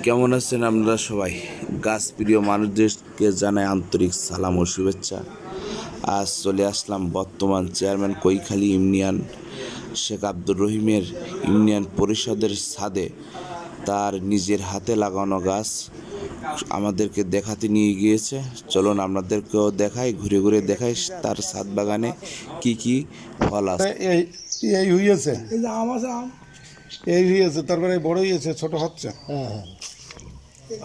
কেমন আছেন আপনারা সবাই? গাছ প্রিয় মানুষদেরকে জানাই আন্তরিক সালাম ও শুভেচ্ছা। আজ চলে আসলাম বর্তমান চেয়ারম্যান কৈখালী ইউনিয়ন শেখ আব্দুর রহিমের ইউনিয়ন পরিষদের ছাদে। তার নিজের হাতে লাগানো গাছ আমাদেরকে দেখাতে নিয়ে গিয়েছে। চলুন আপনাদেরকেও দেখাই, ঘুরে ঘুরে দেখাই তার ছাদ বাগানে কি কি ফল আছে। এই হইয়াছে, এই হইয়াছে, তারপরে বড় হইয়াছে, ছোট হচ্ছে।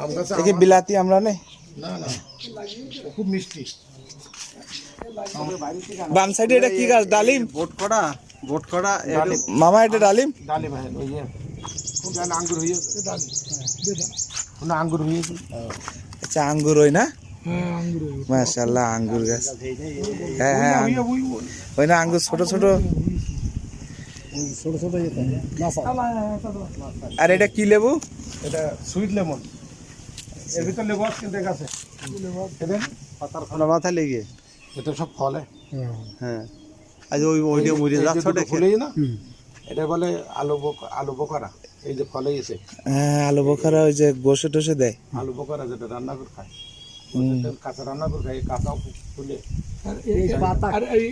আম গাছে দেখি বিলাতি আমরা নেই, না না, খুব মিষ্টি। বাম সাইডে এটা কি গাছ? ডালিম? বোট করা মামা এটা ডালিম? ডালিম, হ্যাঁ, ওই যে আঙ্গুর হইয়াছে, না আঙ্গুর হইয়াছে। আচ্ছা, আঙ্গুর ওই না? মাশাআল্লাহ, আঙ্গুর গাছ। হ্যাঁ হ্যাঁ, ওই না আঙ্গুর ছোট ছোট। আর এটা কি লেবু? এটা সুইট লেমন। এর ভিতর লেবু আছে, কিন্তু আছে পাতার ফল মাথা লেগে, এটা সব ফলে। হ্যাঁ, আজ ওইটা মরে যাচ্ছে, ওটা ফুলেই না। এটা বলে আলু বোকারা। এই যে ফলে এসে, হ্যাঁ, আলু বোখারা, ওই যে গোশে টোষে দেয়। আলু বোকারা যেটা রান্না করে খায়, কাঁচা রান্না করে খায়, কাঁচাও ফুলে।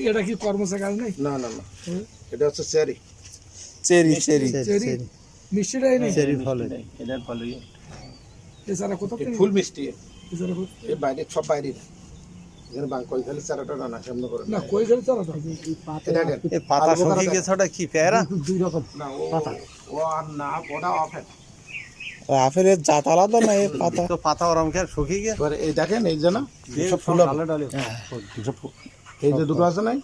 এটা কি কর্মসা গাছ নেই? না না না, এটা হচ্ছে চেরি। চেরি চেরি চেরি মিষ্টিটাই নেই, চেরি ফলে, এটার ফলে এছাড়া কোথাও ফুল মিষ্টি। এছাড়া এই বাইরে সব বাইরে, এখানে বাঙ্কই খালি চারাটা রান্না সামনে করে না, কই গেলে চারা তো এই পাতা শুকিয়ে গেছে, ওটা কি পেয়ারা? দুই রকম না, ও আর না, ওটা অফের। আপেল জাত আলাদা না, এই পাতা তো পাতা ওরম খেয়ে শুকিয়ে গেছে। এবারে এই দেখেন, এই যে না, সব ফুল হবে। এসব এই যে দুটো আছে নাই,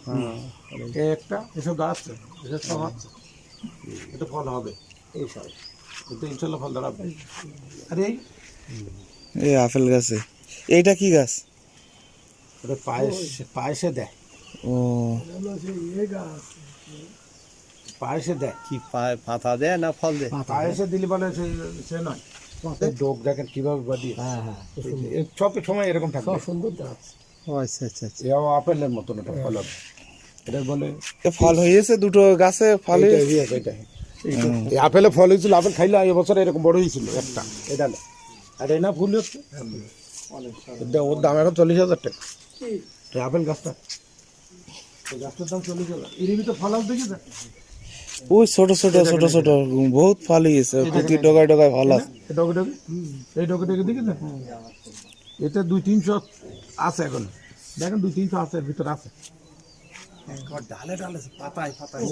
এই একটা, এসব দাঁড়াচ্ছে, এসব সব হচ্ছে, এটা ফল হবে। এই সব এটা ইনশাল্লাহ ফল দাঁড়াবে। আরে এই আপেল গাছে। এইটা কি গাছ? ওটা পায়েসে দেয়, ও, পায়েসে দেয়। কি পাতা দেয় না ফল দেয়? পায়েসে দিলে বলে সে নয়, ডোক দেখেন কিভাবে বাড়িয়ে। সব সময় এরকম থাকবে, সুন্দর দেখাচ্ছে। ও আচ্ছা আচ্ছা আচ্ছা। এও আপেলের মতন এটা ফল হবে। এটা বলে এ ফল হয়েছে দুটো গাছে, ফল হয়েছে। এই আপেলে ফল হয়েছিল, আপেল খাইলে এবছর এরকম বড় হয়েছিল একটা, এটা না। আর এই না ফুল হচ্ছে, ওর দাম এখন 40,000 টাকা। এই আপেল গাছটা, এই গাছটার দাম 40,000। এর ভিতরে ফল আসবে দেখি, ওই ছোট ছোট ছোট ছোট বহুত ফল হয়েছে, কুকি ডগায় ডগায় ফল আছে। এই ডগে দেখি না, এতে 200-300 আছে এখন। দেখেন 200-300 আছে, এর ভিতরে আছে। ডালে ডালে পাতায় পাতায়